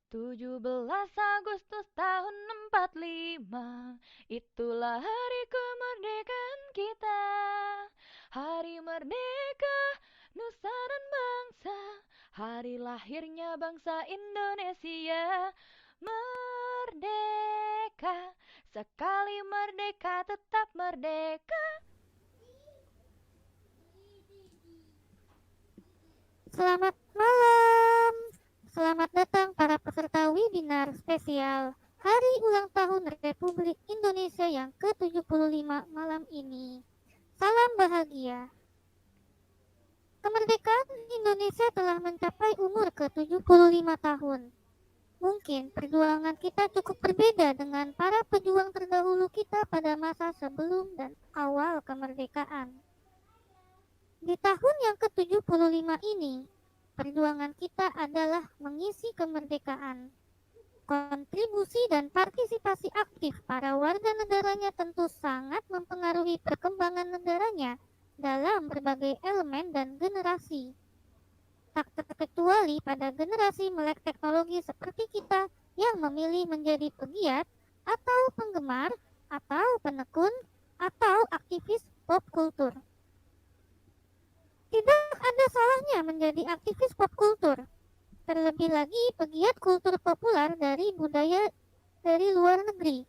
17 Agustus tahun 45, itulah hari kemerdekaan kita. Hari merdeka, nusa dan bangsa, hari lahirnya bangsa Indonesia. Merdeka, sekali merdeka tetap merdeka. Selamat malam. Selamat datang para peserta webinar spesial Hari Ulang Tahun Republik Indonesia yang ke-75 malam ini. Salam bahagia. Kemerdekaan Indonesia telah mencapai umur ke-75 tahun. Mungkin perjuangan kita cukup berbeda dengan para pejuang terdahulu kita pada masa sebelum dan awal kemerdekaan. Di tahun yang ke-75 ini, perjuangan kita adalah mengisi kemerdekaan. Kontribusi dan partisipasi aktif para warga negaranya tentu sangat mempengaruhi perkembangan negaranya dalam berbagai elemen dan generasi. Tak terkecuali pada generasi melek teknologi seperti kita yang memilih menjadi pegiat atau penggemar atau penekun atau aktivis pop kultur. Tidak ada salahnya menjadi aktivis pop kultur, terlebih lagi pegiat kultur populer dari budaya dari luar negeri.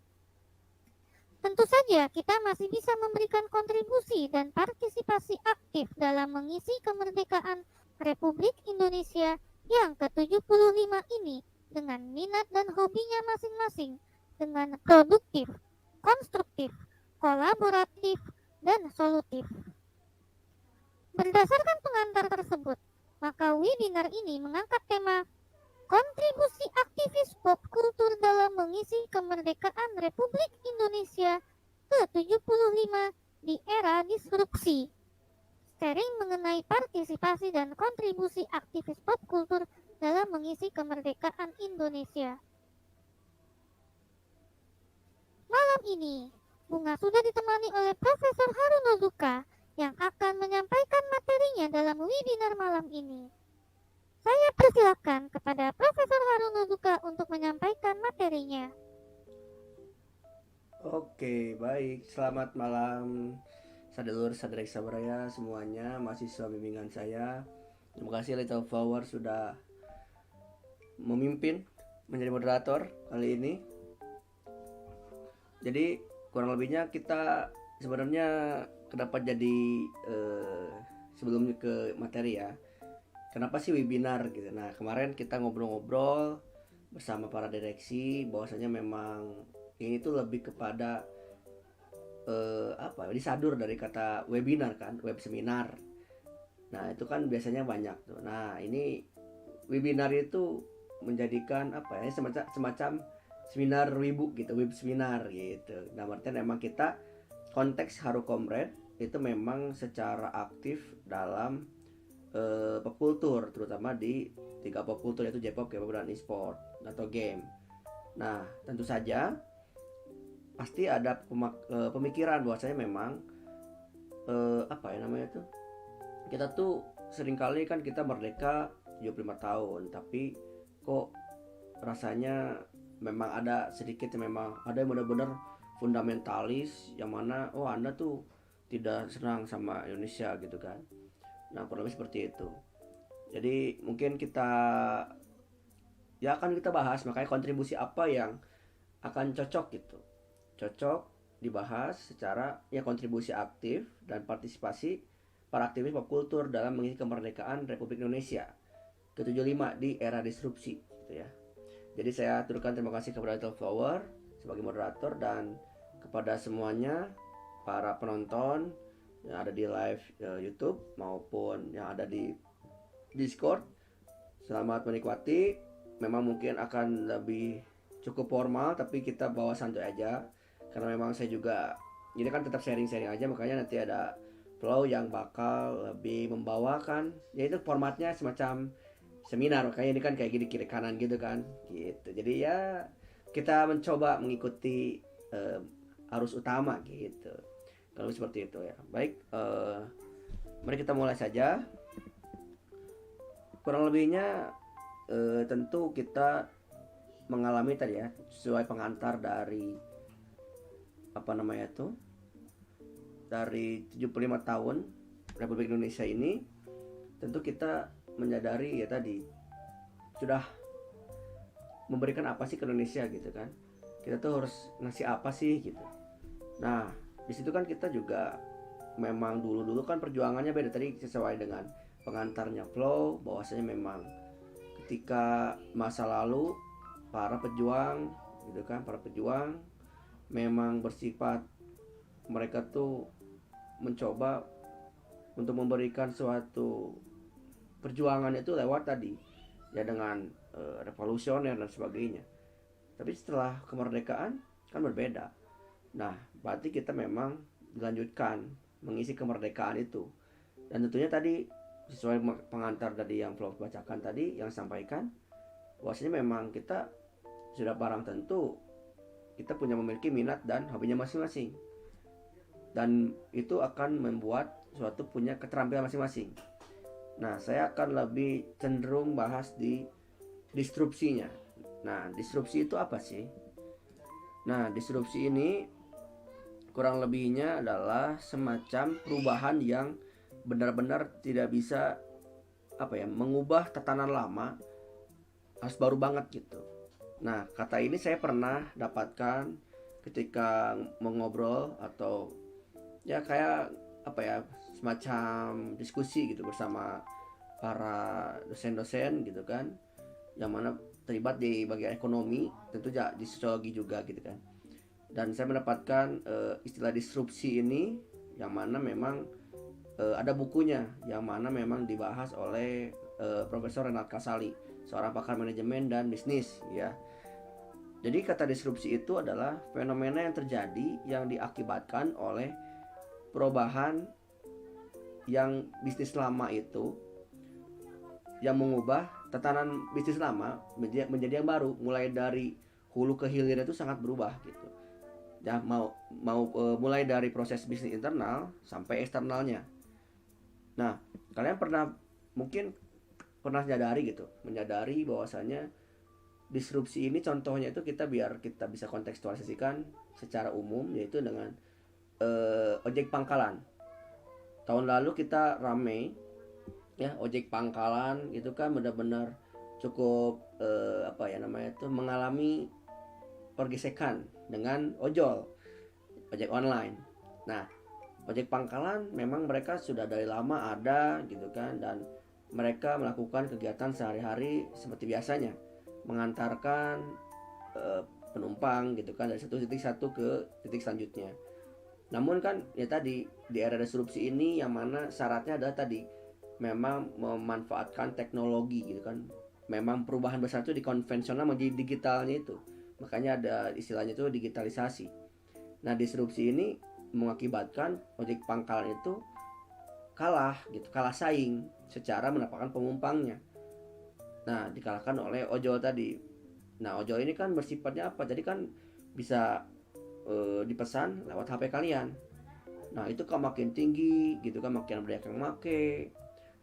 Tentu saja kita masih bisa memberikan kontribusi dan partisipasi aktif dalam mengisi kemerdekaan Republik Indonesia yang ke-75 ini dengan minat dan hobinya masing-masing, dengan produktif, konstruktif, kolaboratif, dan solutif. Berdasarkan pengantar tersebut, maka webinar ini mengangkat tema kontribusi aktivis pop kultur dalam mengisi kemerdekaan Republik Indonesia ke-75 di era disrupsi. Sharing mengenai partisipasi dan kontribusi aktivis pop kultur dalam mengisi kemerdekaan Indonesia. Malam ini, Bunga sudah ditemani oleh Profesor Harunozuka yang akan menyampaikan materinya dalam webinar malam ini. Saya persilakan kepada Profesor Harunozuka untuk menyampaikan materinya. Oke, baik. Selamat malam sadulur sadrek sabaraya semuanya, mahasiswa bimbingan saya. Terima kasih Little Flower sudah memimpin menjadi moderator kali ini. Jadi kurang lebihnya kita sebenarnya kenapa jadi sebelumnya ke materi ya. Kenapa sih webinar gitu. Nah, kemarin kita ngobrol-ngobrol bersama para direksi bahwasanya memang ini tuh lebih kepada disadur dari kata webinar kan, web seminar. Nah, itu kan biasanya banyak tuh. Nah, ini webinar itu menjadikan semacam seminar wibu gitu, web seminar gitu. Nah, artinya memang kita konteks Haru Komrade itu memang secara aktif dalam pop kultur, terutama di tiga pop kultur yaitu J-pop, K-pop, dan e-sport atau game. Nah, tentu saja pasti ada pemikiran bahwasanya memang kita tuh seringkali kan kita merdeka 75 tahun, tapi kok rasanya memang ada sedikit memang ada yang benar-benar fundamentalis yang mana Anda tuh tidak senang sama Indonesia gitu kan. Nah, kurang lebih seperti itu. Jadi mungkin akan kita bahas makanya kontribusi apa yang akan cocok gitu. Cocok dibahas secara ya kontribusi aktif dan partisipasi para aktivis pop kultur dalam mengisi kemerdekaan Republik Indonesia ke-75 di era disrupsi gitu ya. Jadi saya aturkan terima kasih kepada Little Flower sebagai moderator dan kepada semuanya para penonton yang ada di live YouTube maupun yang ada di Discord. Selamat menikmati. Memang mungkin akan lebih cukup formal tapi kita bawa santai aja karena memang saya juga ini kan tetap sharing-sharing aja, makanya nanti ada flow yang bakal lebih membawakan yaitu formatnya semacam seminar, makanya ini kan kayak gini kiri kanan gitu kan gitu. Jadi ya kita mencoba mengikuti arus utama gitu kalau seperti itu ya. Baik, mari kita mulai saja. Kurang lebihnya tentu kita mengalami tadi ya, sesuai pengantar dari dari 75 tahun Republik Indonesia ini, tentu kita menyadari ya tadi sudah memberikan apa sih ke Indonesia gitu kan. Kita tuh harus ngasih apa sih gitu. Nah, di situ kan kita juga memang dulu kan perjuangannya beda tadi, sesuai dengan pengantarnya Flow, bahwasanya memang ketika masa lalu para pejuang gitu kan, para pejuang memang bersifat, mereka tuh mencoba untuk memberikan suatu perjuangan itu lewat tadi ya dengan revolusioner dan sebagainya. Tapi setelah kemerdekaan kan berbeda. Nah, berarti kita memang dilanjutkan mengisi kemerdekaan itu. Dan tentunya tadi sesuai pengantar tadi yang Prof bacakan tadi, yang sampaikan bahwasanya memang kita sudah barang tentu kita punya memiliki minat dan hobinya masing-masing. Dan itu akan membuat suatu punya keterampilan masing-masing. Nah, saya akan lebih cenderung bahas di disrupsinya. Nah, disrupsi itu apa sih? Nah, disrupsi ini kurang lebihnya adalah semacam perubahan yang benar-benar tidak bisa mengubah tatanan lama, harus baru banget gitu. Nah, kata ini saya pernah dapatkan ketika mengobrol atau ya kayak semacam diskusi gitu bersama para dosen-dosen gitu kan, yang mana terlibat di bagian ekonomi, tentu di sosiologi juga gitu kan. Dan saya mendapatkan istilah disrupsi ini, yang mana memang ada bukunya yang mana memang dibahas oleh Profesor Renat Kasali, seorang pakar manajemen dan bisnis ya. Jadi kata disrupsi itu adalah fenomena yang terjadi yang diakibatkan oleh perubahan yang bisnis lama itu, yang mengubah tatanan bisnis lama menjadi yang baru, mulai dari hulu ke hilir itu sangat berubah gitu. Ya, mulai dari proses bisnis internal sampai eksternalnya. Nah, kalian mungkin pernah menyadari bahwasanya disrupsi ini contohnya itu biar kita bisa kontekstualisasikan secara umum, yaitu dengan ojek pangkalan. Tahun lalu kita rame ya, ojek pangkalan itu kan benar-benar cukup mengalami pergesekan dengan ojek online. Nah, ojek pangkalan memang mereka sudah dari lama ada gitu kan, dan mereka melakukan kegiatan sehari-hari seperti biasanya, mengantarkan penumpang gitu kan dari satu ke titik selanjutnya. Namun kan ya tadi di era disrupsi ini, yang mana syaratnya adalah tadi memang memanfaatkan teknologi gitu kan. Memang perubahan besar itu di konvensional menjadi digitalnya itu. Makanya ada istilahnya itu digitalisasi. Nah, disrupsi ini mengakibatkan ojek pangkalan itu kalah saing secara mendapatkan penumpangnya. Nah, dikalahkan oleh ojol tadi. Nah, ojol ini kan bersifatnya apa? Jadi kan bisa dipesan lewat HP kalian. Nah, itu kan makin tinggi gitu kan, makin banyak yang make,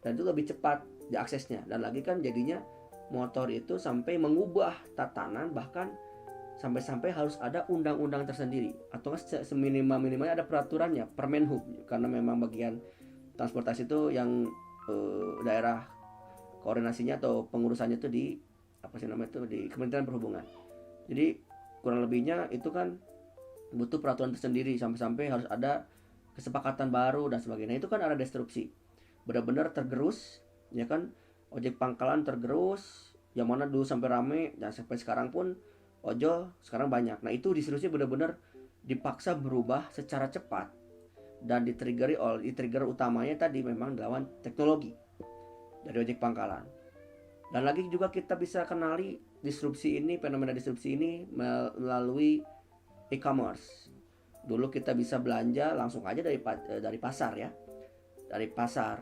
dan itu lebih cepat diaksesnya. Dan lagi kan jadinya motor itu sampai mengubah tatanan, bahkan sampai harus ada undang-undang tersendiri, atau seminimal-minimalnya ada peraturannya, Permenhub, karena memang bagian transportasi itu yang daerah koordinasinya atau pengurusannya itu di di Kementerian Perhubungan. Jadi kurang lebihnya itu kan butuh peraturan tersendiri, sampai harus ada kesepakatan baru dan sebagainya. Itu kan ada disrupsi, benar-benar tergerus ya kan, ojek pangkalan tergerus, yang mana dulu sampai rame dan sampai sekarang pun ojol sekarang banyak. Nah, itu disrupsi benar-benar dipaksa berubah secara cepat, dan trigger utamanya tadi memang lawan teknologi dari ojek pangkalan. Dan lagi juga kita bisa kenali fenomena disrupsi ini melalui e-commerce. Dulu kita bisa belanja langsung aja dari pasar ya. Dari pasar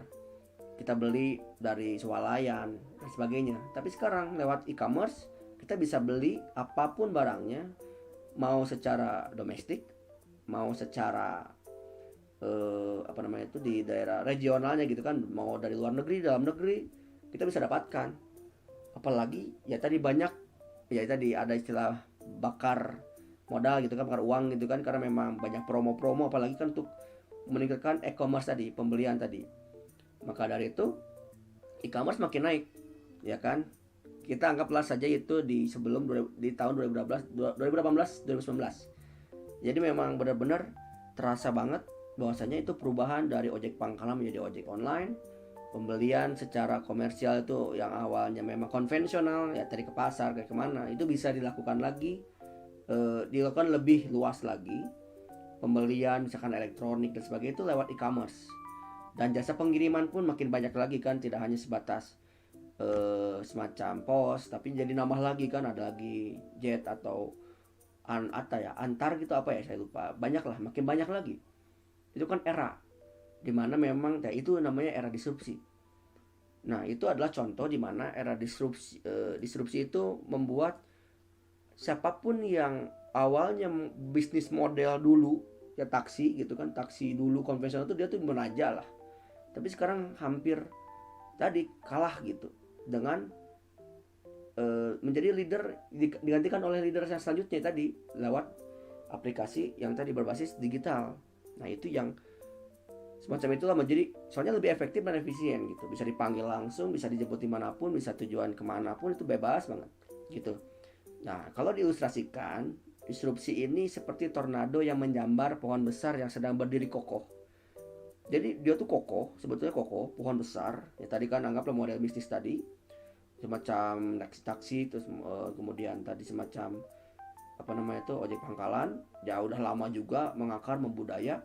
kita beli dari swalayan dan sebagainya. Tapi sekarang lewat e-commerce kita bisa beli apapun barangnya, mau secara domestik, mau secara di daerah regionalnya gitu kan, mau dari luar negeri, dalam negeri, kita bisa dapatkan. Apalagi ya tadi banyak ya tadi ada istilah bakar modal gitu kan, bakar uang gitu kan, karena memang banyak promo-promo apalagi kan untuk meningkatkan e-commerce tadi, pembelian tadi. Maka dari itu e-commerce makin naik, ya kan? Kita anggaplah saja itu di tahun 2018, 2019. Jadi memang benar-benar terasa banget bahwasanya itu perubahan dari ojek pangkalan menjadi ojek online. Pembelian secara komersial itu yang awalnya memang konvensional, ya tadi ke pasar, ke kemana, itu bisa dilakukan lagi, dilakukan lebih luas lagi. Pembelian misalkan elektronik dan sebagainya itu lewat e-commerce. Dan jasa pengiriman pun makin banyak lagi kan, tidak hanya sebatas semacam pos, tapi jadi nambah lagi kan, ada lagi jet atau antar gitu, apa ya saya lupa, banyak lah, makin banyak lagi. Itu kan era dimana memang ya itu namanya era disrupsi. Nah itu adalah contoh dimana era disrupsi itu membuat siapapun yang awalnya bisnis model dulu ya taksi gitu kan, taksi dulu konvensional itu dia tuh menaja lah, tapi sekarang hampir tadi kalah gitu dengan menjadi leader, digantikan oleh leader yang selanjutnya tadi lewat aplikasi yang tadi berbasis digital. Nah itu yang semacam itulah menjadi, soalnya lebih efektif dan efisien gitu, bisa dipanggil langsung, bisa dijemput dimanapun, bisa tujuan kemanapun, itu bebas banget gitu. Nah kalau diilustrasikan, disrupsi ini seperti tornado yang menjambar pohon besar yang sedang berdiri kokoh. Jadi dia tuh kokoh, sebetulnya kokoh, pohon besar. Ya tadi kan anggaplah model bisnis tadi, semacam taksi, terus kemudian tadi semacam apa namanya itu ojek pangkalan. Ya udah lama juga mengakar, membudaya.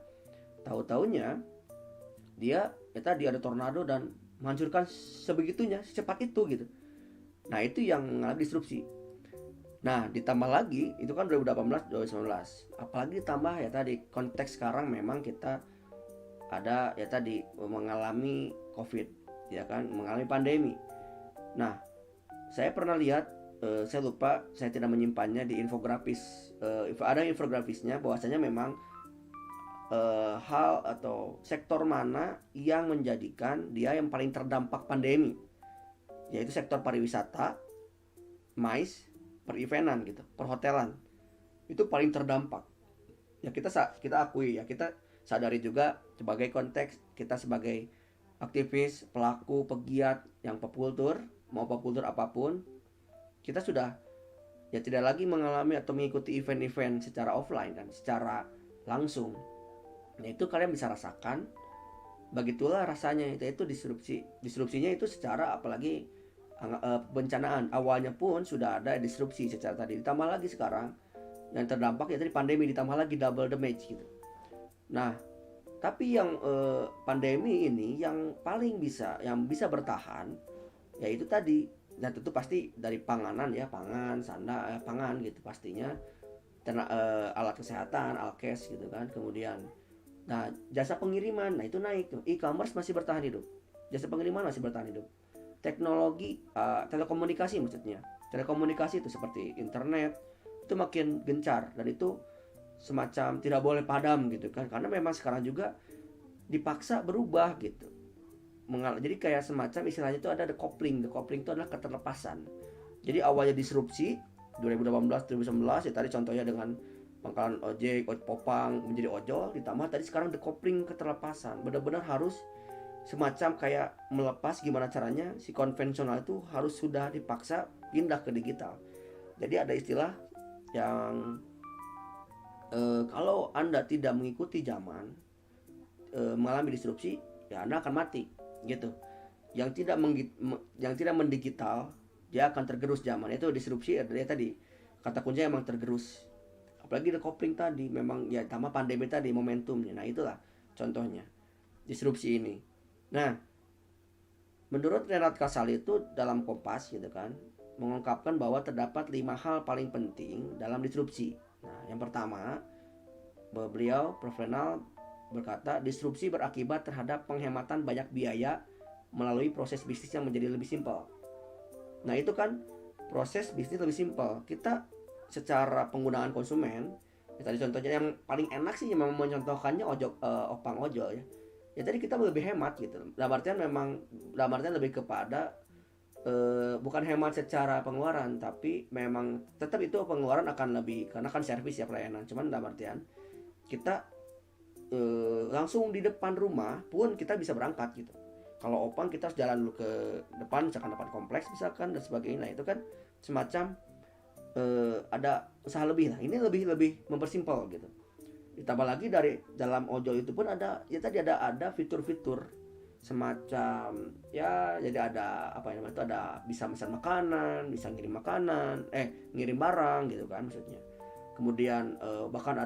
Tahu-taunya dia ya tadi ada tornado dan menghancurkan sebegitunya, secepat itu gitu. Nah itu yang mengalami disrupsi. Nah ditambah lagi itu kan 2018, 2019. Apalagi ditambah ya tadi konteks sekarang memang kita ada ya tadi mengalami COVID, ya kan, mengalami pandemi. Nah, saya pernah lihat, saya lupa, saya tidak menyimpannya di infografis. Ada infografisnya bahwasanya memang hal atau sektor mana yang menjadikan dia yang paling terdampak pandemi, yaitu sektor pariwisata, MICE, per-eventan gitu, perhotelan. Itu paling terdampak. Ya kita akui ya, kita sadari juga sebagai konteks kita sebagai aktivis, pelaku, pegiat yang popkultur, mau popkultur apapun, kita sudah ya tidak lagi mengalami atau mengikuti event-event secara offline kan, secara langsung. Nah itu kalian bisa rasakan, begitulah rasanya itu disrupsi. Disrupsinya itu secara apalagi bencanaan awalnya pun sudah ada disrupsi secara tadi, ditambah lagi sekarang yang terdampak ya tadi pandemi, ditambah lagi double damage gitu. Nah, tapi yang pandemi ini yang paling bisa bertahan yaitu tadi, dan tentu pasti dari panganan ya, pangan gitu pastinya, alat kesehatan, alkes gitu kan, kemudian nah jasa pengiriman, nah itu naik tuh, e-commerce masih bertahan hidup, jasa pengiriman masih bertahan hidup, teknologi telekomunikasi maksudnya, telekomunikasi itu seperti internet itu makin gencar, dan itu semacam tidak boleh padam gitu kan, karena memang sekarang juga dipaksa berubah gitu. Jadi kayak semacam istilahnya itu ada decoupling. Decoupling itu adalah keterlepasan. Jadi awalnya disrupsi 2018, 2019 ya tadi contohnya dengan pangkalan ojek, popang menjadi ojol, ditambah tadi sekarang decoupling, keterlepasan. Benar-benar harus semacam kayak melepas, gimana caranya si konvensional itu harus sudah dipaksa pindah ke digital. Jadi ada istilah yang kalau Anda tidak mengikuti zaman, mengalami disrupsi, ya Anda akan mati gitu. Yang tidak mendigital, dia akan tergerus zaman. Itu disrupsi adalah tadi kata kuncinya emang tergerus. Apalagi decoupling tadi, memang ya tambah pandemi tadi momentumnya. Nah itulah contohnya disrupsi ini. Nah menurut Renat Kasali itu dalam Kompas gitu kan, mengungkapkan bahwa terdapat 5 hal paling penting dalam disrupsi. Nah, yang pertama, beliau profesional berkata, disrupsi berakibat terhadap penghematan banyak biaya melalui proses bisnis yang menjadi lebih simpel. Nah, itu kan proses bisnis lebih simpel. Kita secara penggunaan konsumen, ya tadi contohnya yang paling enak sih memang mencontohkannya opang ojol ya. Ya tadi kita lebih hemat gitu. Dalam artian lebih kepada bukan hemat secara pengeluaran, tapi memang tetap itu pengeluaran akan lebih karena kan servis ya pelayanan. Cuman dalam artian kita langsung di depan rumah pun kita bisa berangkat gitu. Kalau open kita harus jalan dulu ke depan, misalkan depan kompleks misalkan dan sebagainya. Nah, itu kan semacam ada usaha lebih lah. Ini lebih mempersimpel gitu. Ditambah lagi dari dalam ojol itu pun ada ya tadi ada fitur-fitur semacam ya, jadi ada apa namanya itu, ada bisa pesan makanan, bisa ngirim barang gitu kan maksudnya. Kemudian bahkan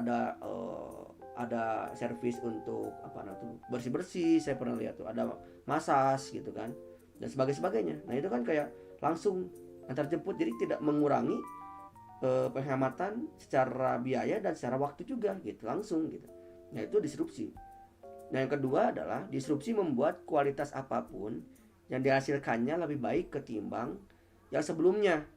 ada servis untuk apa namanya bersih-bersih, saya pernah lihat tuh ada masas gitu kan dan sebagainya. Nah, itu kan kayak langsung antar jemput, jadi tidak mengurangi penghematan secara biaya dan secara waktu juga gitu, langsung gitu. Nah, itu disrupsi. Nah, yang kedua adalah disrupsi membuat kualitas apapun yang dihasilkannya lebih baik ketimbang yang sebelumnya.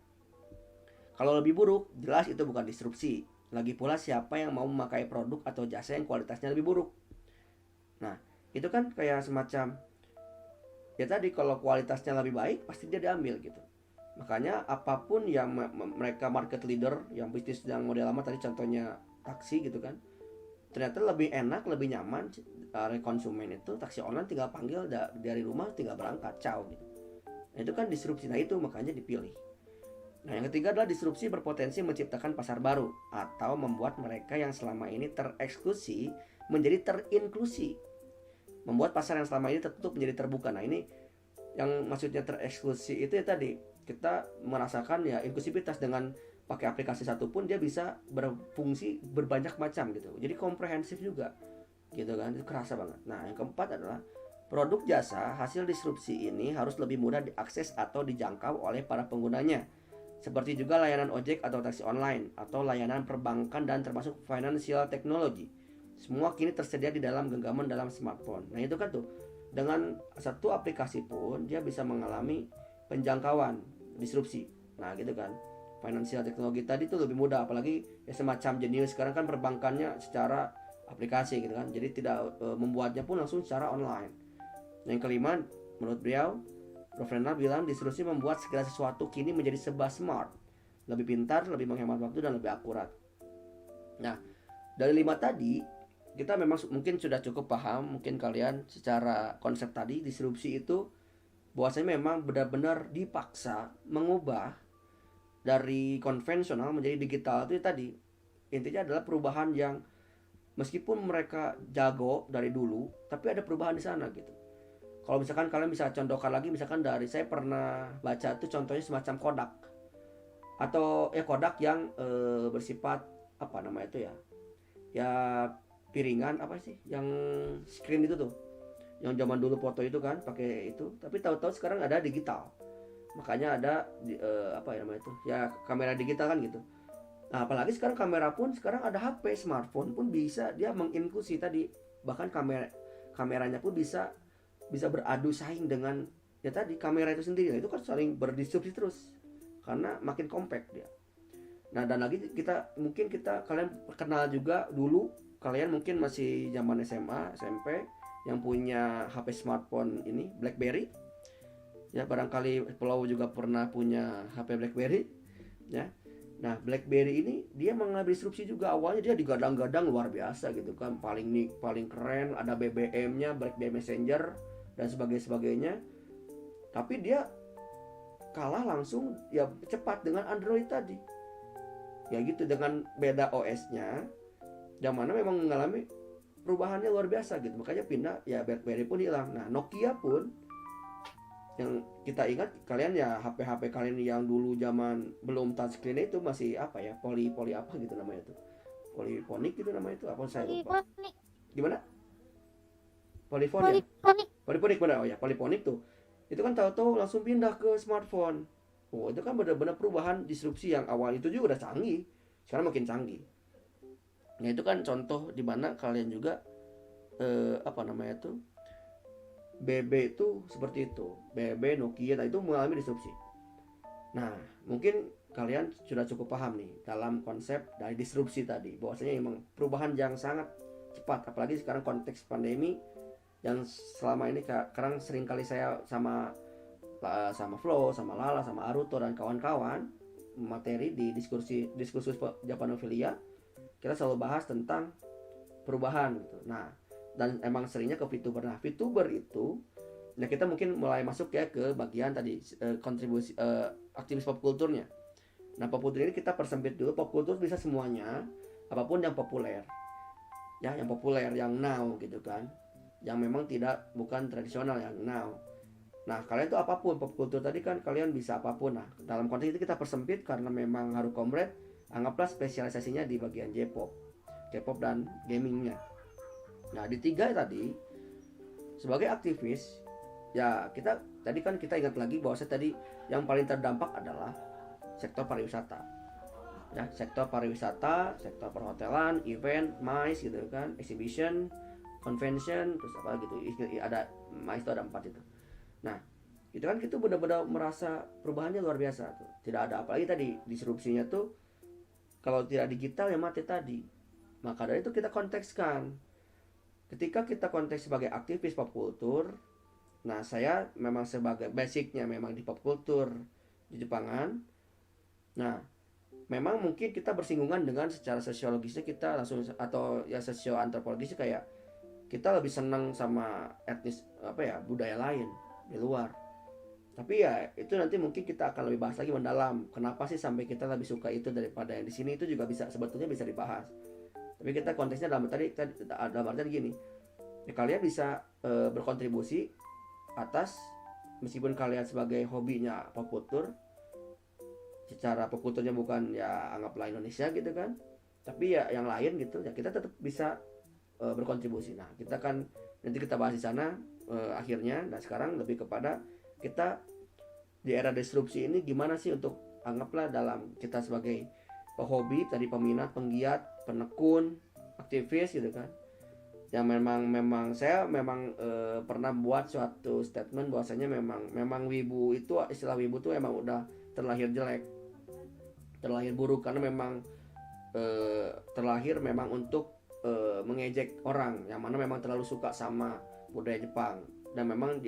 Kalau lebih buruk, jelas itu bukan disrupsi. Lagi pula siapa yang mau memakai produk atau jasa yang kualitasnya lebih buruk. Nah, itu kan kayak semacam ya tadi, kalau kualitasnya lebih baik pasti dia diambil gitu. Makanya apapun yang mereka market leader yang bisnis yang model lama tadi contohnya taksi gitu kan, ternyata lebih enak, lebih nyaman konsumen itu taksi online tinggal panggil dari rumah, tinggal berangkat, ciao gitu. Nah, itu kan disrupsi. Nah, itu makanya dipilih. Nah, yang ketiga adalah disrupsi berpotensi menciptakan pasar baru atau membuat mereka yang selama ini tereksklusi menjadi terinklusi. Membuat pasar yang selama ini tertutup menjadi terbuka. Nah, ini yang maksudnya tereksklusi itu ya tadi, kita merasakan ya inklusivitas dengan pakai aplikasi satu pun dia bisa berfungsi berbanyak macam gitu. Jadi komprehensif juga gitu kan, itu kerasa banget. Nah, yang keempat adalah produk jasa hasil disrupsi ini harus lebih mudah diakses atau dijangkau oleh para penggunanya. Seperti juga layanan ojek atau taksi online atau layanan perbankan dan termasuk financial technology. Semua kini tersedia di dalam genggaman dalam smartphone. Nah, itu kan tuh, dengan satu aplikasi pun dia bisa mengalami penjangkauan, disrupsi. Nah, gitu kan. Financial teknologi tadi tuh lebih mudah, apalagi ya semacam Genius sekarang kan perbankannya secara aplikasi gitu kan. Jadi tidak membuatnya pun langsung secara online. Nah, yang kelima, menurut beliau, Prof. Renal bilang disrupsi membuat segala sesuatu kini menjadi serba smart, lebih pintar, lebih menghemat waktu dan lebih akurat. Nah, dari 5 tadi kita memang mungkin sudah cukup paham, mungkin kalian secara konsep tadi disrupsi itu bahwasanya memang benar-benar dipaksa mengubah dari konvensional menjadi digital. Itu tadi intinya adalah perubahan yang meskipun mereka jago dari dulu, tapi ada perubahan di sana gitu. Kalau misalkan kalian bisa contohkan lagi, misalkan dari saya pernah baca tuh contohnya semacam Kodak atau Kodak yang bersifat apa namanya itu ya piringan apa sih yang screen itu tuh, yang zaman dulu foto itu kan pakai itu, tapi tahu-tahu sekarang ada digital, makanya ada apa ya namanya itu ya kamera digital kan gitu. Nah, apalagi sekarang kamera pun sekarang ada HP, smartphone pun bisa dia menginklusi tadi, bahkan kameranya pun bisa beradu saing dengan ya tadi kamera itu sendiri. Nah, itu kan saling berdisrupsi terus karena makin compact dia. Nah, dan lagi kalian kenal juga dulu, kalian mungkin masih zaman SMA, SMP yang punya HP smartphone ini BlackBerry. Ya, barangkali Pulau juga pernah punya HP BlackBerry ya. Nah, BlackBerry ini dia mengalami disrupsi juga. Awalnya dia digadang-gadang luar biasa gitu kan, paling keren, ada BBM-nya, BlackBerry Messenger dan sebagainya. Tapi dia kalah langsung ya cepat dengan Android tadi. Ya gitu, dengan beda OS-nya, yang mana memang mengalami perubahannya luar biasa gitu. Makanya pindah ya, BlackBerry pun hilang. Nah, Nokia pun yang kita ingat kalian ya, HP kalian yang dulu zaman belum touchscreen itu masih apa ya, poli apa gitu namanya tuh, polifonik gitu namanya itu apa, saya lupa. Gimana? Polifonik benar. Oh ya, polifonik tuh. Itu kan tahu-tahu langsung pindah ke smartphone. Oh, itu kan benar-benar perubahan disrupsi yang awal itu juga udah canggih, sekarang makin canggih. Nah, itu kan contoh di mana kalian juga apa namanya tuh, BB itu seperti itu. BB, Nokia itu mengalami disrupsi. Nah, mungkin kalian sudah cukup paham nih dalam konsep dari disrupsi tadi, bahwasanya memang perubahan yang sangat cepat, apalagi sekarang konteks pandemi yang selama ini sekarang sering kali saya sama sama Flow, sama Lala, sama Aruto dan kawan-kawan materi di diskursus Japanophilia, kita selalu bahas tentang perubahan gitu. Nah, dan emang seringnya ke VTuber. Nah, VTuber itu, nah kita mungkin mulai masuk ya ke bagian tadi kontribusi aktivis pop kulturnya. Nah, pop kultur ini kita persempit dulu. Pop kultur bisa semuanya, apapun yang populer. Ya, yang populer, yang now gitu kan. Yang memang bukan tradisional, yang now. Nah, kalian tuh apapun pop kultur tadi kan kalian bisa apapun. Nah, dalam konteks itu kita persempit karena memang Haru Comrade anggaplah spesialisasinya di bagian J-pop, K-pop dan gamingnya. Nah, di 3 tadi sebagai aktivis ya kita ingat lagi bahwa tadi yang paling terdampak adalah sektor pariwisata. Ya, sektor pariwisata, sektor perhotelan, event, MICE gitu kan, exhibition, convention, terus apa gitu. Ada MICE itu ada 4 itu. Nah, itu kan kita benar-benar merasa perubahannya luar biasa tuh. Tidak ada apalagi tadi disrupsinya tuh kalau tidak digital ya mati tadi. Maka dari itu kita kontekskan. Ketika kita konteks sebagai aktivis pop kultur, nah saya memang sebagai basicnya memang di pop kultur di Jepangan. Nah, memang mungkin kita bersinggungan dengan secara sosiologisnya kita langsung atau ya sosio-antropologisnya kayak kita lebih senang sama etnis budaya lain di luar. Tapi ya itu nanti mungkin kita akan lebih bahas lagi mendalam. Kenapa sih sampai kita lebih suka itu daripada yang di sini, itu juga sebetulnya bisa dibahas. Tapi kita konteksnya dalam artian gini. Ya, kalian bisa berkontribusi atas meskipun kalian sebagai hobinya pop kultur. Secara pop kulturnya bukan ya anggaplah Indonesia gitu kan. Tapi ya yang lain gitu ya kita tetap bisa berkontribusi. Nah, kita kan nanti kita bahas di sana akhirnya. Nah, sekarang lebih kepada kita di era disrupsi ini gimana sih untuk anggaplah dalam kita sebagai hobi tadi, peminat, penggiat, penekun, aktivis gitu kan. Yang memang saya pernah buat suatu statement bahwasanya memang wibu itu, istilah wibu itu emang udah terlahir jelek, terlahir buruk, karena memang terlahir memang untuk mengejek orang yang mana memang terlalu suka sama budaya Jepang. Dan memang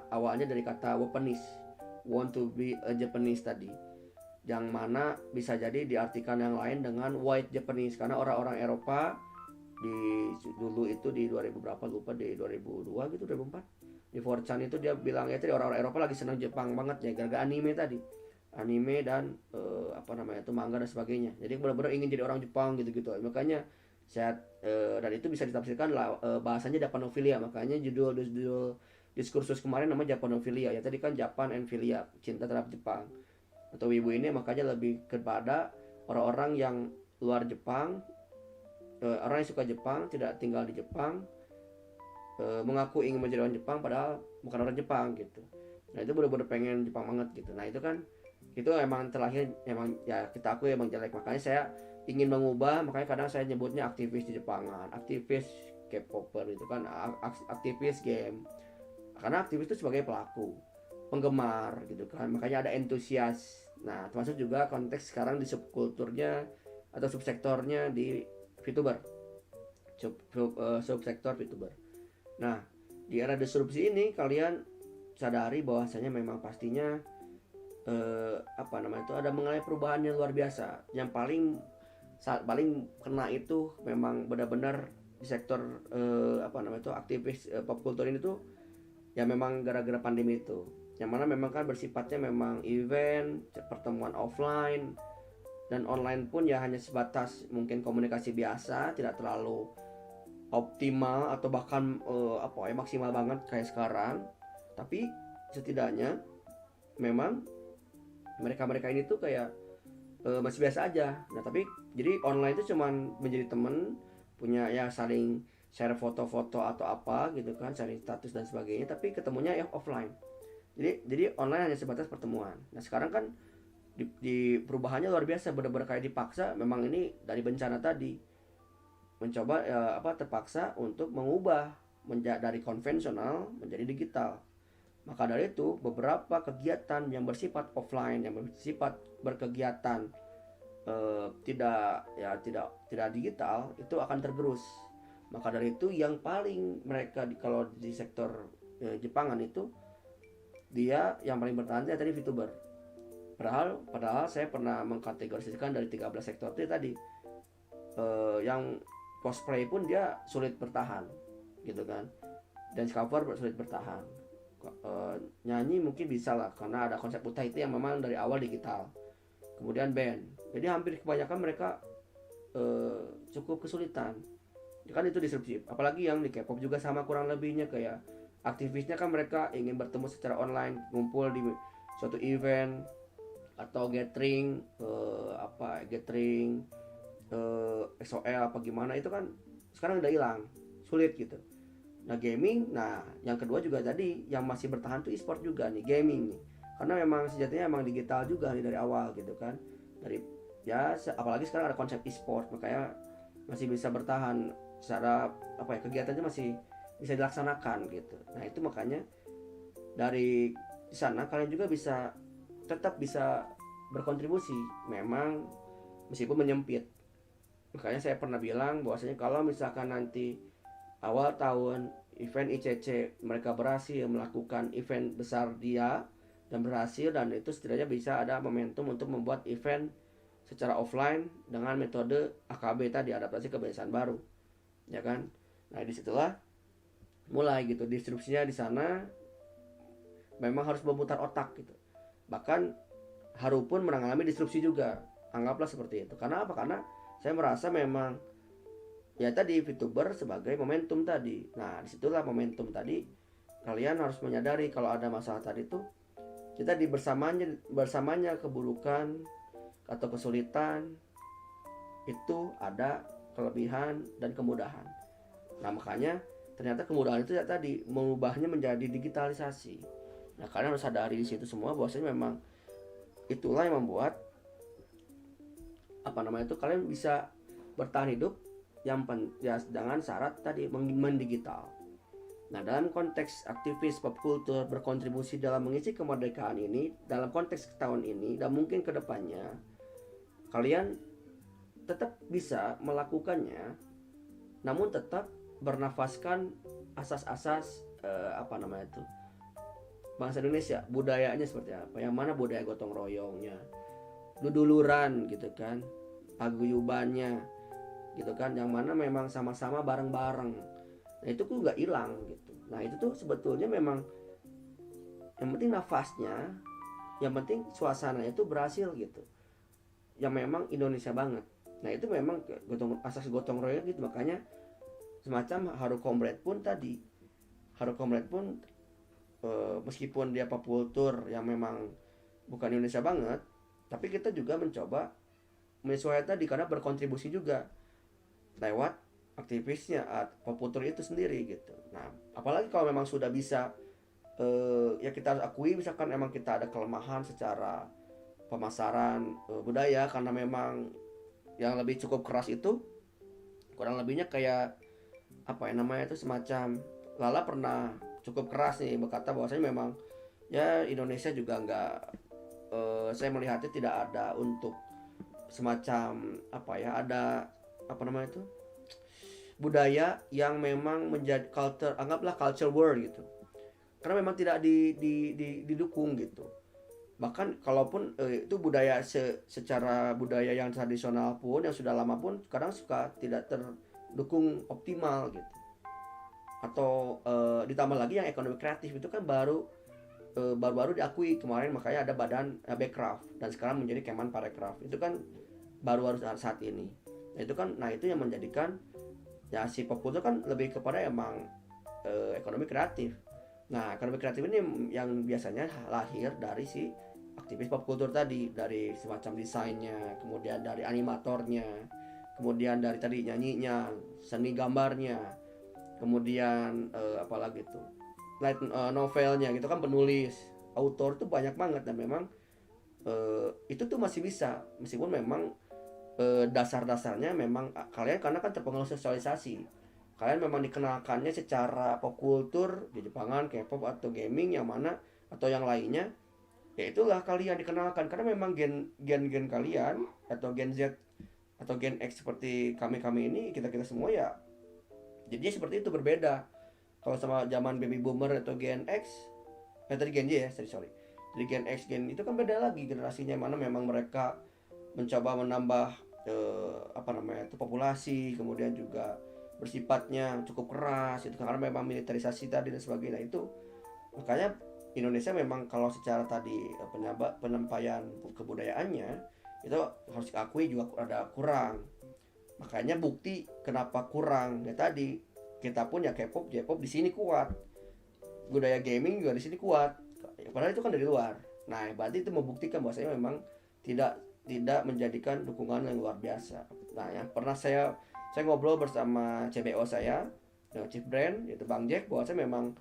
awalnya dari kata Japanese, want to be a Japanese tadi, yang mana bisa jadi diartikan yang lain dengan white Japanese, karena orang-orang Eropa dulu itu di 2000 berapa lupa, di 2002 gitu, 2004 di 4chan itu dia bilang ya tadi orang-orang Eropa lagi senang Jepang banget ya gara-gara anime tadi, anime dan manga dan sebagainya. Jadi benar-benar ingin jadi orang Jepang gitu-gitu. Makanya saya dan itu bisa ditafsirkan bahasanya Japanophilia. Makanya judul diskursus kemarin namanya Japanophilia ya tadi kan, Japan and Philia, cinta terhadap Jepang atau wibu ini. Makanya lebih kepada orang-orang yang luar Jepang, orang yang suka Jepang, tidak tinggal di Jepang, mengaku ingin menjadi orang Jepang padahal bukan orang Jepang gitu. Nah, itu benar-benar pengen Jepang banget gitu. Nah, itu kan itu emang terlahir emang ya kita akui emang jelek. Makanya saya ingin mengubah, makanya kadang saya nyebutnya aktivis di Jepangan, aktivis K-popper itu kan, aktivis game. Karena aktivis itu sebagai pelaku, penggemar gitu kan. Makanya ada entusias. Nah, termasuk juga konteks sekarang di subkulturnya atau subsektornya di VTuber. Subsektor VTuber. Nah, di era disrupsi ini kalian sadari bahwasanya memang pastinya ada mengalami perubahan yang luar biasa. Yang paling kena itu memang benar-benar di sektor aktivis pop kultur ini tuh ya memang gara-gara pandemi itu, yang mana memang kan bersifatnya memang event, pertemuan offline dan online pun ya hanya sebatas mungkin komunikasi biasa, tidak terlalu optimal atau bahkan maksimal banget kayak sekarang. Tapi setidaknya memang mereka ini tuh kayak masih biasa aja. Nah, tapi jadi online itu cuman menjadi temen, punya ya saling share foto-foto atau apa gitu kan, sharing status dan sebagainya, tapi ketemunya ya offline. Jadi online hanya sebatas pertemuan. Nah, sekarang kan di perubahannya luar biasa, benar-benar kayak dipaksa. Memang ini dari bencana tadi mencoba terpaksa untuk mengubah dari konvensional menjadi digital. Maka dari itu beberapa kegiatan yang bersifat offline, yang bersifat berkegiatan tidak digital itu akan tergerus. Maka dari itu yang paling mereka kalau di sektor Jepangan itu dia yang paling bertahan tadi VTuber. Padahal saya pernah mengkategorisasikan dari 13 sektor itu tadi, yang cosplay pun dia sulit bertahan gitu kan, dance cover sulit bertahan, nyanyi mungkin bisa lah karena ada konsep utah itu yang memang dari awal digital, kemudian band, jadi hampir kebanyakan mereka cukup kesulitan kan, itu disruptif. Apalagi yang di K-pop juga sama kurang lebihnya, kayak aktivisnya kan mereka ingin bertemu secara online, ngumpul di suatu event atau gathering SOL apa gimana, itu kan sekarang udah hilang, sulit gitu. Nah gaming, nah yang kedua juga tadi yang masih bertahan tuh e-sport juga nih, gaming nih, karena memang sejatinya emang digital juga nih dari awal gitu kan, dari ya apalagi sekarang ada konsep e-sport, makanya masih bisa bertahan secara kegiatannya masih bisa dilaksanakan gitu. Nah itu makanya dari sana kalian juga bisa tetap bisa berkontribusi, memang meskipun menyempit. Makanya saya pernah bilang bahwasanya kalau misalkan nanti awal tahun event ICC mereka berhasil melakukan event besar dia dan berhasil, dan itu setidaknya bisa ada momentum untuk membuat event secara offline dengan metode AKB tadi, adaptasi kebiasaan baru, ya kan. Nah disitulah mulai gitu disrupsinya di sana, memang harus memutar otak gitu. Bahkan Haru pun mengalami disrupsi juga, anggaplah seperti itu. Karena apa? Karena saya merasa memang ya tadi VTuber sebagai momentum tadi. Nah disitulah momentum tadi, kalian harus menyadari kalau ada masalah tadi tuh kita di bersamanya keburukan atau kesulitan itu ada kelebihan dan kemudahan. Nah makanya ternyata kemudahan itu ya tadi mengubahnya menjadi digitalisasi. Nah kalian harus sadari di situ semua bahwasanya memang itulah yang membuat kalian bisa bertahan hidup dengan syarat tadi mendigital. Nah dalam konteks aktivis pop kultur berkontribusi dalam mengisi kemerdekaan ini, dalam konteks tahun ini dan mungkin kedepannya, kalian tetap bisa melakukannya, namun tetap bernafaskan asas-asas bangsa Indonesia, budayanya seperti apa, yang mana budaya gotong royongnya, duduluran gitu kan, paguyubannya gitu kan, yang mana memang sama-sama bareng-bareng. Nah itu tuh nggak hilang gitu. Nah itu tuh sebetulnya memang yang penting nafasnya, yang penting suasananya itu berhasil gitu, yang memang Indonesia banget. Nah itu memang asas gotong royong gitu. Makanya semacam Haru Comrade pun meskipun dia pop kultur yang memang bukan Indonesia banget, tapi kita juga mencoba menyesuaikan tadi karena berkontribusi juga lewat aktivisnya pop kultur itu sendiri gitu. Nah apalagi kalau memang sudah bisa ya kita harus akui misalkan emang kita ada kelemahan secara pemasaran budaya, karena memang yang lebih cukup keras itu kurang lebihnya kayak itu semacam Lala pernah cukup keras nih berkata bahwasanya memang ya Indonesia juga nggak saya melihatnya tidak ada untuk semacam budaya yang memang menjadi culture war gitu, karena memang tidak didukung gitu. Bahkan kalaupun itu budaya secara budaya yang tradisional pun, yang sudah lama pun kadang suka tidak terdukung optimal gitu. Atau ditambah lagi yang ekonomi kreatif itu kan baru-baru diakui kemarin, makanya ada badan Bekraf dan sekarang menjadi Kemen Parekraf, itu kan baru saat ini. Nah itu yang menjadikan ya si pop kultur kan lebih kepada emang ekonomi kreatif. Nah ekonomi kreatif ini yang biasanya lahir dari si aktivis pop kultur tadi, dari semacam desainnya, kemudian dari animatornya, kemudian dari tadi nyanyinya, seni gambarnya, kemudian apalagi tuh light novelnya gitu kan, penulis, autor tuh banyak banget. Dan memang itu tuh masih bisa, meskipun memang dasar-dasarnya memang kalian karena kan terpengaruh sosialisasi, kalian memang dikenalkannya secara pop kultur di Jepangan, K-pop atau gaming yang mana atau yang lainnya, ya itulah kalian dikenalkan karena memang gen kalian atau gen Z atau gen X seperti kami ini, kita semua ya jadinya seperti itu, berbeda. Kalau sama zaman baby boomer atau gen X tadi Gen Y ya, sorry. Jadi Gen X, Gen itu kan beda lagi generasinya, mana memang mereka mencoba menambah itu populasi, kemudian juga bersifatnya cukup keras itu karena memang militerisasi tadi dan sebagainya. Itu makanya Indonesia memang kalau secara tadi penyampaian kebudayaannya itu harus diakui juga ada kurang. Makanya bukti kenapa kurang ya tadi, kita pun ya K-pop, J-pop di sini kuat, budaya gaming juga di sini kuat, padahal itu kan dari luar. Nah berarti itu membuktikan bahwasanya memang tidak menjadikan dukungan yang luar biasa. Nah yang pernah saya ngobrol bersama CBO saya, Chief Brand, yaitu Bang Jack, bahwasanya memang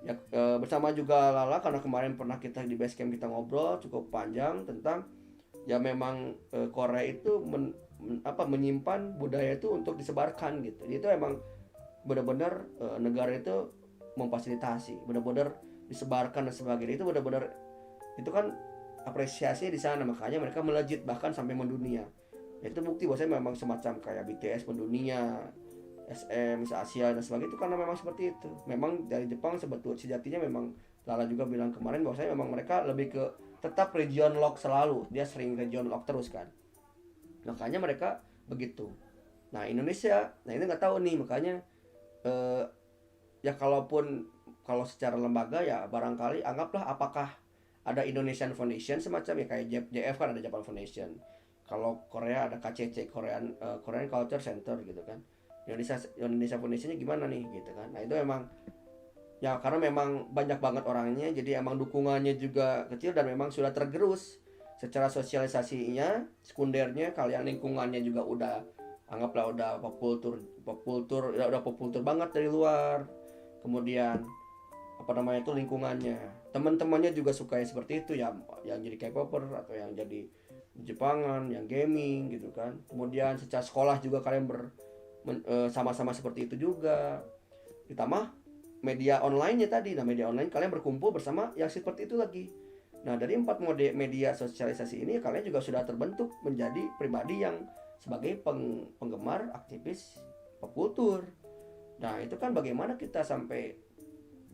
ya, bersama juga Lala, karena kemarin pernah kita di Basecamp kita ngobrol cukup panjang tentang ya memang Korea itu menyimpan budaya itu untuk disebarkan gitu. Jadi itu emang benar-benar negara itu memfasilitasi, benar-benar disebarkan dan sebagainya. Itu benar-benar itu kan apresiasinya di sana, makanya mereka melejit bahkan sampai mendunia. Itu bukti bahwasanya memang semacam kayak BTS mendunia, SM se-Asia dan sebagainya, itu karena memang seperti itu. Memang dari Jepang sejatinya memang Lala juga bilang kemarin bahwasanya memang mereka lebih ke tetap region lock selalu. Dia sering region lock terus kan. Makanya mereka begitu. Nah Indonesia, nah ini nggak tahu nih, makanya ya kalau secara lembaga ya barangkali anggaplah apakah ada Indonesian Foundation semacam ya kayak JF kan ada Japan Foundation. Kalau Korea ada KCC, Korean Culture Center gitu kan. Indonesia Foundation-nya gimana nih gitu kan. Nah itu emang ya karena memang banyak banget orangnya, jadi emang dukungannya juga kecil dan memang sudah tergerus secara sosialisasinya, sekundernya, kalian lingkungannya juga udah anggaplah udah pop culture udah pop culture banget dari luar. Kemudian itu lingkungannya, teman-temannya juga suka yang seperti itu ya, yang jadi K-popper atau yang jadi Jepangan, yang gaming gitu kan. Kemudian secara sekolah juga kalian sama-sama seperti itu juga. Ditambah media online-nya tadi. Nah, media online kalian berkumpul bersama yang seperti itu lagi. Nah, dari 4 mode media sosialisasi ini kalian juga sudah terbentuk menjadi pribadi yang sebagai penggemar aktivis pop kultur. Nah, itu kan bagaimana kita sampai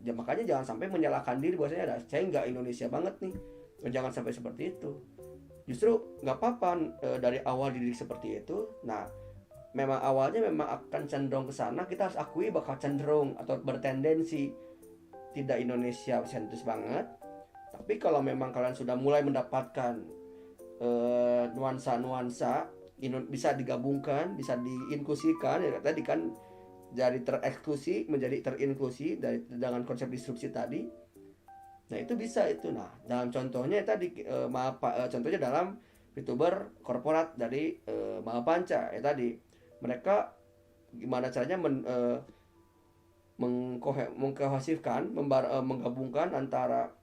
ya, makanya jangan sampai menyalahkan diri bahwasanya saya nggak Indonesia banget nih. Jangan sampai seperti itu. Justru nggak apa-apa dari awal dididik seperti itu. Nah, memang awalnya memang akan cenderung ke sana, kita harus akui bakal cenderung atau bertendensi tidak Indonesia sentris banget. Tapi kalau memang kalian sudah mulai mendapatkan nuansa-nuansa bisa digabungkan, bisa diinklusikan ya tadi kan, dari tereksklusi menjadi terinklusi dengan konsep disrupsi tadi. Nah itu bisa itu. Nah dalam contohnya tadi contohnya dalam VTuber korporat dari Mahapanca ya tadi, mereka gimana caranya mengkohesifkan, menggabungkan antara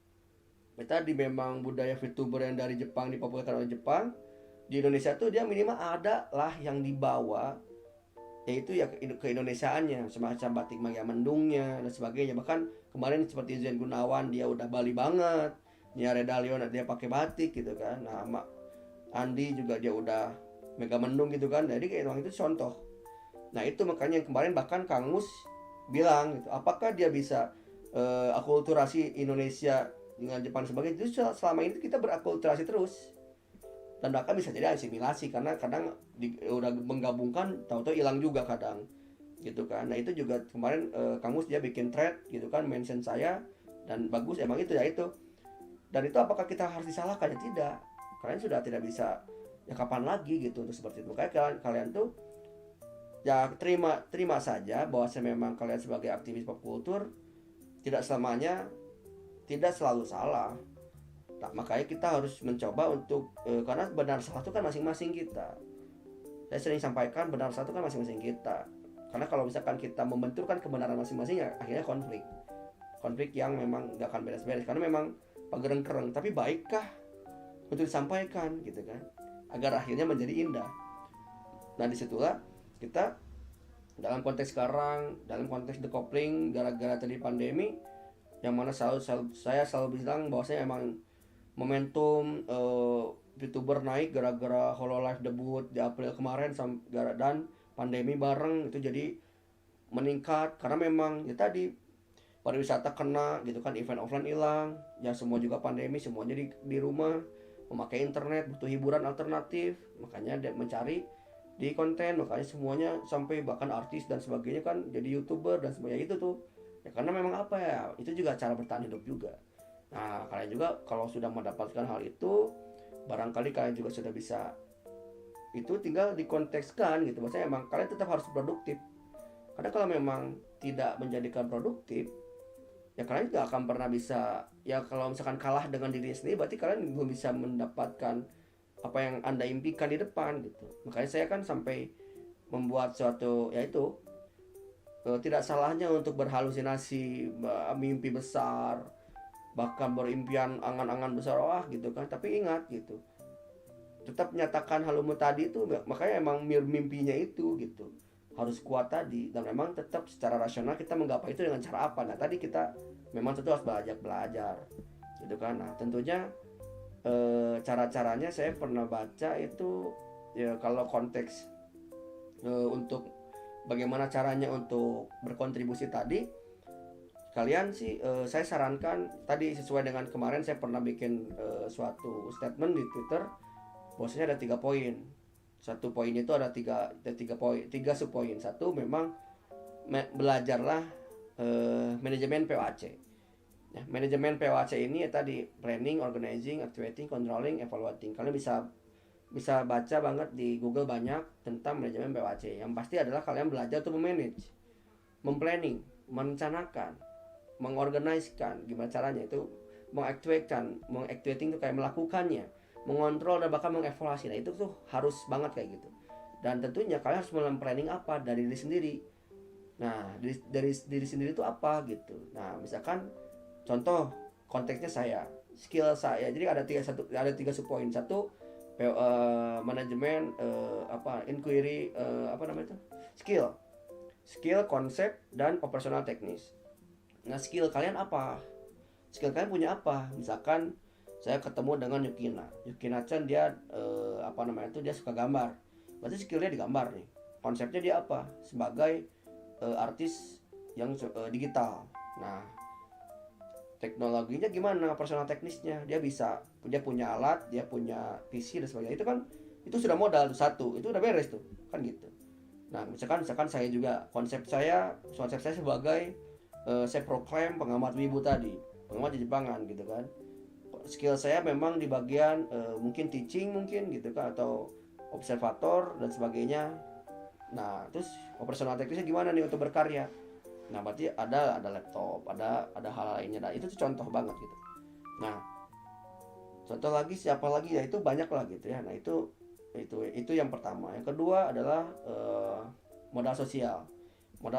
tadi memang budaya VTuber yang dari Jepang dipopulerkan oleh Jepang di Indonesia tuh dia minimal ada lah yang dibawa, yaitu ya keindonesiaannya, semacam batik Maya Mendungnya dan sebagainya. Bahkan kemarin seperti Zen Gunawan, dia udah Bali banget, Nia Redalion dia pakai batik gitu kan. Nah Andi juga dia udah Mega Mendung gitu kan. Jadi kayak itu contoh. Nah itu makanya kemarin bahkan Kang Mus bilang gitu, apakah dia bisa akulturasi Indonesia dengan Jepang sebagainya. Itu selama ini kita berakulturasi terus, dan bahkan bisa jadi asimilasi karena kadang udah menggabungkan tahu-tahu hilang juga kadang gitu kan. Nah itu juga kemarin Kang Mus dia bikin thread gitu kan, mention saya, dan bagus emang itu ya itu. Dan itu apakah kita harus disalahkan? Ya tidak, kalian sudah tidak bisa, ya kapan lagi gitu untuk seperti itu. Kayak kalian tuh ya terima saja bahwa memang kalian sebagai aktivis pop kultur tidak selalu salah. Nah, makanya kita harus mencoba untuk karena benar salah itu kan masing-masing kita. Saya sering sampaikan benar salah itu kan masing-masing kita. Karena kalau misalkan kita membenturkan kebenaran masing-masing ya akhirnya konflik yang memang gak akan beres-beres. Karena memang pagereng-kereng, tapi baikkah untuk disampaikan gitu kan, agar akhirnya menjadi indah. Nah disitulah kita dalam konteks sekarang, dalam konteks decoupling gara-gara tadi pandemi, yang mana saya selalu bilang bahwasanya emang momentum VTuber naik gara-gara Hololive debut di April kemarin dan pandemi bareng itu jadi meningkat karena memang ya tadi pariwisata kena gitu kan, event offline hilang, ya semua juga pandemi, semuanya di rumah, memakai internet, butuh hiburan alternatif, makanya dia mencari di konten, makanya semuanya sampai bahkan artis dan sebagainya kan jadi youtuber dan semuanya itu tuh ya, karena memang apa ya, itu juga cara bertahan hidup juga. Nah, kalian juga kalau sudah mendapatkan hal itu, barangkali kalian juga sudah bisa, itu tinggal dikontekskan gitu, maksudnya emang kalian tetap harus produktif, karena kalau memang tidak menjadikan produktif, ya kalian gak akan pernah bisa, ya kalau misalkan kalah dengan diri sendiri berarti kalian belum bisa mendapatkan apa yang anda impikan di depan gitu. Makanya saya kan sampai membuat suatu, yaitu tidak salahnya untuk berhalusinasi, mimpi besar, bahkan berimpian angan-angan besar, wah gitu kan, tapi ingat gitu, tetap nyatakan halumu tadi itu, makanya emang mimpinya itu gitu harus kuat tadi, dan memang tetap secara rasional kita menggapai itu dengan cara apa. Nah tadi kita memang tentu harus belajar gitu kan. Nah tentunya cara-caranya saya pernah baca itu ya, kalau konteks untuk bagaimana caranya untuk berkontribusi tadi, kalian sih saya sarankan tadi sesuai dengan kemarin saya pernah bikin suatu statement di Twitter, bahwasanya ada 3 poin. Satu poin itu ada tiga poin, 3 subpoin. Satu, memang belajarlah manajemen POAC. Ya, manajemen POAC ini ya tadi planning, organizing, activating, controlling, evaluating. Kalian bisa baca banget di Google banyak tentang manajemen POAC. Yang pasti adalah kalian belajar untuk memanage, memplanning, merencanakan, mengorganiskan, gimana caranya itu, mengactivating itu kayak melakukannya, mengontrol dan bahkan mengevaluasi. Nah itu tuh harus banget kayak gitu. Dan tentunya kalian harus mulai planning apa dari diri sendiri. Nah dari diri sendiri itu apa gitu. Nah misalkan contoh konteksnya saya, skill saya, jadi ada tiga subpoin. Satu, manajemen inquiry, skill, konsep, dan operasional teknis. Nah skill kalian apa? Skill kalian punya apa? Misalkan saya ketemu dengan Yukina Chan, dia dia suka gambar, berarti skillnya di gambar nih. Konsepnya dia apa? Sebagai artis yang digital. Nah teknologinya gimana, personal teknisnya, dia punya alat, dia punya PC dan sebagainya. Itu sudah modal satu, itu udah beres tuh kan gitu. Nah misalkan saya juga konsep saya sebagai saya proklaim pengamat wibu tadi, pengamat di Jepangan gitu kan. Skill saya memang di bagian mungkin teaching mungkin gitu kan, atau observator dan sebagainya. Nah terus operasional teknisnya gimana nih untuk berkarya. Nah berarti ada laptop, ada hal lainnya. Nah itu tuh contoh banget gitu. Nah contoh lagi siapa lagi ya, itu banyak lah gitu ya. Nah itu yang pertama. Yang kedua adalah modal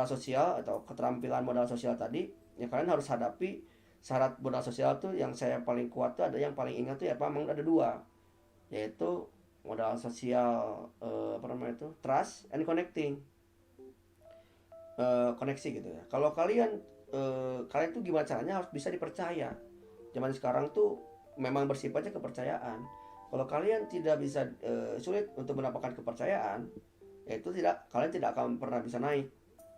sosial atau keterampilan modal sosial tadi. Ya kalian harus hadapi syarat modal sosial tuh. Yang saya paling kuat tuh ada, yang paling ingat tuh ya memang ada 2, yaitu modal sosial trust and connecting, koneksi gitu ya. Kalau kalian tuh gimana caranya harus bisa dipercaya. Zaman sekarang tuh memang bersifatnya kepercayaan. Kalau kalian tidak bisa, sulit untuk mendapatkan kepercayaan, yaitu kalian tidak akan pernah bisa naik,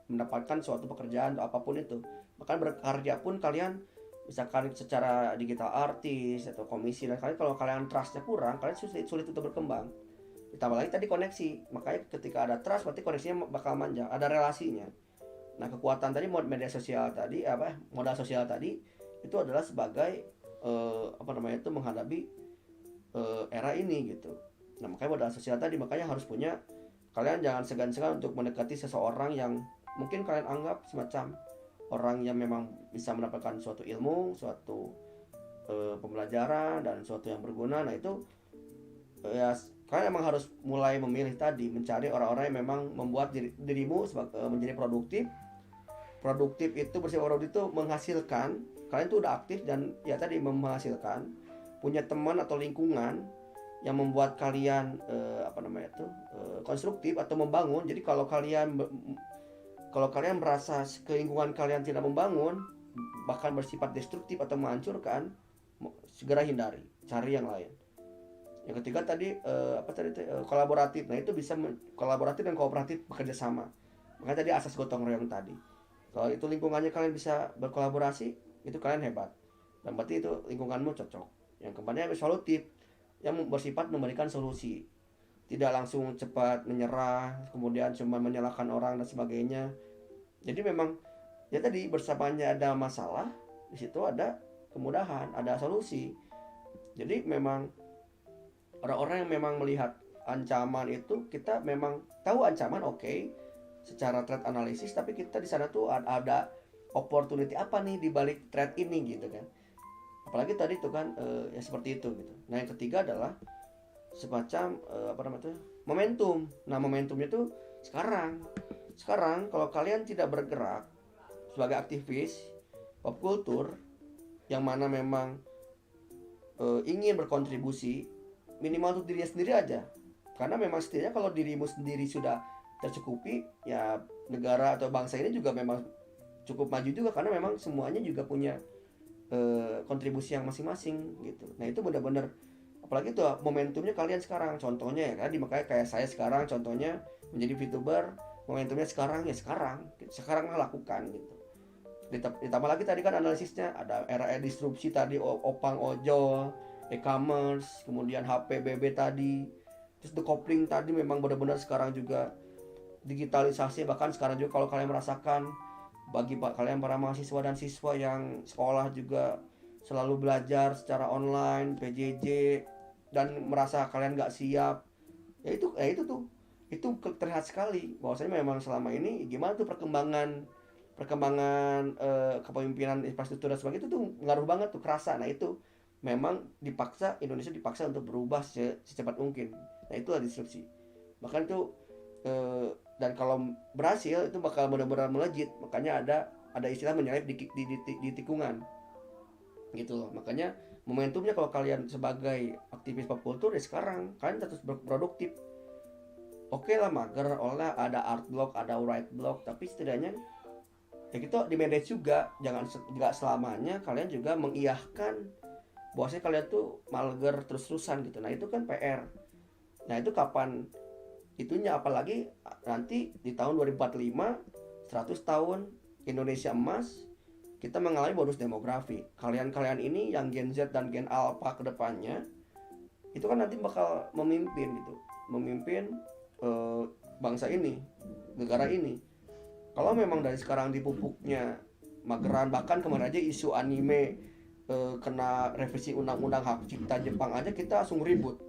mendapatkan suatu pekerjaan atau apapun itu. Bahkan berkarya pun kalian, misalkan secara digital artis atau komisi, dan kalau kalian trustnya kurang, kalian sulit untuk berkembang. Ditambah lagi tadi koneksi, makanya ketika ada trust berarti koneksinya bakal manja, ada relasinya. Nah kekuatan tadi modal sosial tadi itu adalah sebagai menghadapi era ini gitu. Nah makanya modal sosial tadi, makanya harus punya, kalian jangan segan-segan untuk mendekati seseorang yang mungkin kalian anggap semacam orang yang memang bisa mendapatkan suatu ilmu, suatu pembelajaran dan suatu yang berguna. Nah itu ya kalian emang harus mulai memilih tadi, mencari orang-orang yang memang membuat dirimu menjadi produktif itu, bersifat produktif itu menghasilkan. Kalian tuh udah aktif dan ya tadi menghasilkan, punya teman atau lingkungan yang membuat kalian konstruktif atau membangun. Jadi kalau kalian merasa ke lingkungan kalian tidak membangun, bahkan bersifat destruktif atau menghancurkan, segera hindari, cari yang lain. Yang ketiga tadi kolaboratif. Nah itu bisa kolaboratif dan kooperatif bekerja sama. Makanya tadi asas gotong royong tadi. Kalau itu lingkungannya kalian bisa berkolaborasi, itu kalian hebat. Dan berarti itu lingkunganmu cocok. Yang keempatnya solutif, yang bersifat memberikan solusi. Tidak langsung cepat menyerah, kemudian cuma menyalahkan orang dan sebagainya. Jadi memang ya tadi bersamanya ada masalah, di situ ada kemudahan, ada solusi. Jadi memang orang-orang yang memang melihat ancaman itu, kita memang tahu ancaman, oke, secara threat analysis, tapi kita di sana tuh ada opportunity apa nih di balik threat ini gitu kan. Apalagi tadi tuh kan ya seperti itu gitu. Nah, yang ketiga adalah semacam apa namanya tuh, momentum. Nah, momentumnya tuh sekarang kalau kalian tidak bergerak sebagai aktivis pop culture yang mana memang ingin berkontribusi minimal untuk dirinya sendiri aja, karena memang setidaknya kalau dirimu sendiri sudah tercukupi, ya negara atau bangsa ini juga memang cukup maju juga, karena memang semuanya juga punya kontribusi yang masing-masing gitu. Nah, itu benar-benar, apalagi tuh momentumnya kalian sekarang, contohnya ya kan, makanya kayak saya sekarang contohnya menjadi VTuber, momentumnya sekarang ya sekarang lakukan gitu. Ditambah lagi tadi kan analisisnya ada era disrupsi tadi, opang ojol, e-commerce, kemudian HP BB tadi, terus decoupling tadi, memang benar-benar sekarang juga digitalisasi. Bahkan sekarang juga kalau kalian merasakan, bagi kalian para mahasiswa dan siswa yang sekolah juga selalu belajar secara online, PJJ, dan merasa kalian nggak siap, ya itu tuh itu terlihat sekali bahwasanya memang selama ini gimana tuh perkembangan kepemimpinan infrastruktur dan sebagainya itu tuh ngaruh banget tuh, kerasa. Nah, itu memang Indonesia dipaksa untuk berubah secepat mungkin. Nah, itulah disrupsi. Bahkan itu dan kalau berhasil itu bakal benar-benar melejit. Makanya ada istilah menyalip di tikungan gitu loh. Makanya momentumnya kalau kalian sebagai aktivis pop culture ya sekarang kalian terus berproduktif. Oke lah, mager, olah ada art block, ada write block, tapi setidaknya ya gitu di manage juga. Jangan nggak selamanya kalian juga mengiyahkan bahwasanya kalian tuh mager terus-terusan gitu. Nah, itu kan PR. Nah, itu kapan itunya, apalagi nanti di tahun 2045, 100 tahun Indonesia emas, kita mengalami bonus demografi. Kalian ini yang Gen Z dan Gen Alpha ke depannya itu kan nanti bakal memimpin gitu. Memimpin bangsa ini, negara ini. Kalau memang dari sekarang dipupuknya mageran, bahkan kemarin aja isu anime kena revisi undang-undang hak cipta Jepang aja kita langsung ribut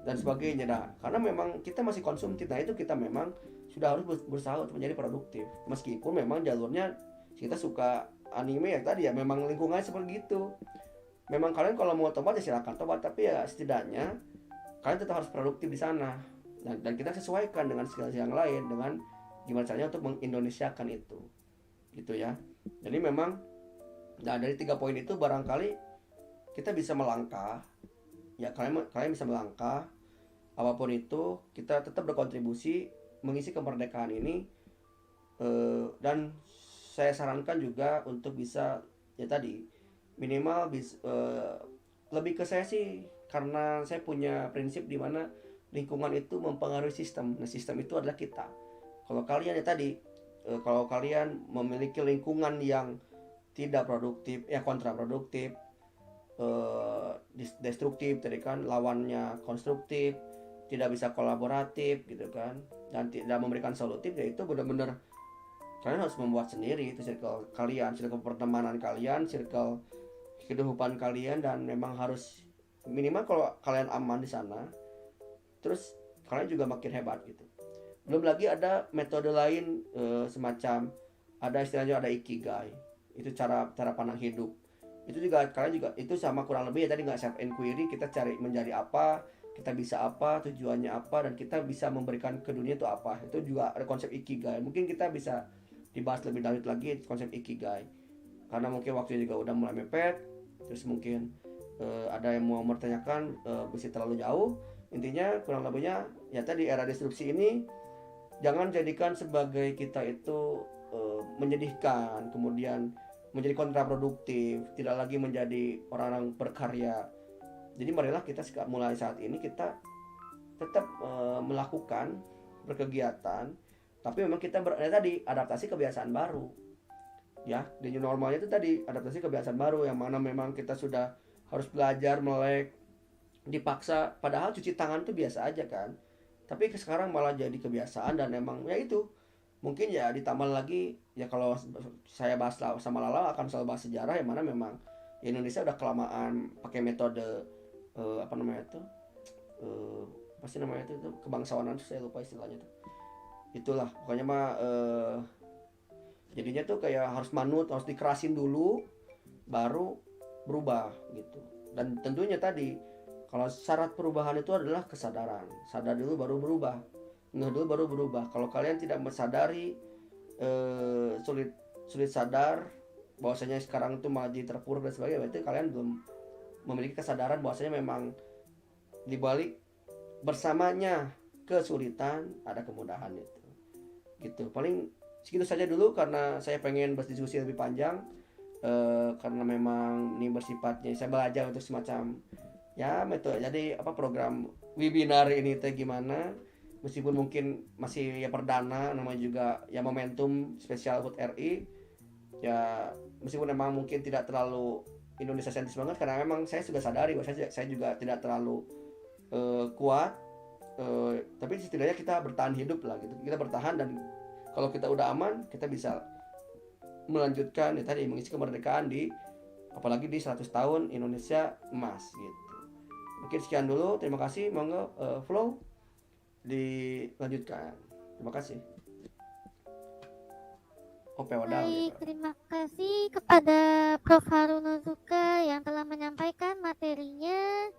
dan sebagainya. Nah, karena memang kita masih konsumtif. Nah, itu kita memang sudah harus berusaha untuk menjadi produktif, meskipun memang jalurnya kita suka anime ya tadi ya, memang lingkungannya seperti itu. Memang kalian kalau mau tobat ya silakan tobat, tapi ya setidaknya kalian tetap harus produktif di sana. Dan kita sesuaikan dengan skill yang lain, dengan gimana caranya untuk mengindonesiakan itu gitu ya. Jadi memang dari 3 poin itu barangkali kita bisa melangkah ya, kalian bisa melangkah apapun itu, kita tetap berkontribusi mengisi kemerdekaan ini. Dan saya sarankan juga untuk bisa ya tadi minimal lebih ke saya sih, karena saya punya prinsip di mana lingkungan itu mempengaruhi sistem. Nah, sistem itu adalah kita. Kalau kalian ya tadi, kalau kalian memiliki lingkungan yang tidak produktif, ya kontraproduktif, destruktif, tadi kan lawannya konstruktif, tidak bisa kolaboratif gitu kan, dan tidak memberikan solutif, ya itu benar-benar kalian harus membuat sendiri itu circle kalian, circle pertemanan kalian, circle kehidupan kalian. Dan memang harus minimal kalau kalian aman di sana, terus kalian juga makin hebat gitu. Belum lagi ada metode lain, semacam ada istilahnya ada ikigai, itu cara pandang hidup. Itu juga kalian juga itu sama kurang lebih ya tadi, nggak self inquiry, kita cari menjadi apa, kita bisa apa, tujuannya apa, dan kita bisa memberikan ke dunia itu apa. Itu juga ada konsep ikigai. Mungkin kita bisa dibahas lebih lanjut lagi konsep ikigai, karena mungkin waktunya juga udah mulai mepet. Terus mungkin ada yang mau bertanyakan, bisa terlalu jauh. Intinya kurang lebihnya ya tadi, era disrupsi ini jangan jadikan sebagai kita itu menyedihkan, kemudian menjadi kontraproduktif, tidak lagi menjadi orang-orang berkarya. Jadi marilah kita mulai saat ini kita tetap melakukan berkegiatan, tapi memang kita tadi adaptasi kebiasaan baru. ya. Di new normalnya itu tadi adaptasi kebiasaan baru yang mana memang kita sudah harus belajar melek, dipaksa, padahal cuci tangan itu biasa aja kan. Tapi sekarang malah jadi kebiasaan dan emang ya itu mungkin ya ditambah lagi ya. Kalau saya bahas sama Lala akan selalu bahas sejarah yang mana memang Indonesia udah kelamaan pakai metode apa namanya itu, pasti namanya itu kebangsawanan, saya lupa istilahnya tuh. Itulah pokoknya mah jadinya tuh kayak harus manut, harus dikerasin dulu baru berubah gitu. Dan tentunya tadi kalau syarat perubahan itu adalah kesadaran. Sadar dulu baru berubah, ngeh dulu baru berubah. Kalau kalian tidak mensadari, sulit sulit sadar bahwasanya sekarang itu malah jadi terpuruk dan sebagainya, berarti kalian belum memiliki kesadaran bahwasanya memang di balik bersamanya kesulitan ada kemudahan itu. Gitu. Paling segitu saja dulu karena saya pengen berdiskusi lebih panjang, karena memang ini bersifatnya saya belajar untuk semacam ya metode, jadi apa program webinar ini teh gimana, meskipun mungkin masih ya perdana, namanya juga ya momentum spesial HUT RI ya. Meskipun memang mungkin tidak terlalu Indonesia sentris banget karena memang saya sudah sadari bahwa saya juga tidak terlalu kuat, tapi setidaknya kita bertahan hidup lah gitu, kita bertahan. Dan kalau kita udah aman kita bisa melanjutkan ya tadi mengisi kemerdekaan di apalagi di 100 tahun Indonesia emas gitu. Mungkin sekian dulu, terima kasih. Monggo Flow dilanjutkan. Terima kasih. Ope wadal Baik, gitu. terima kasih kepada Prof. Harun Ozuka yang telah menyampaikan materinya.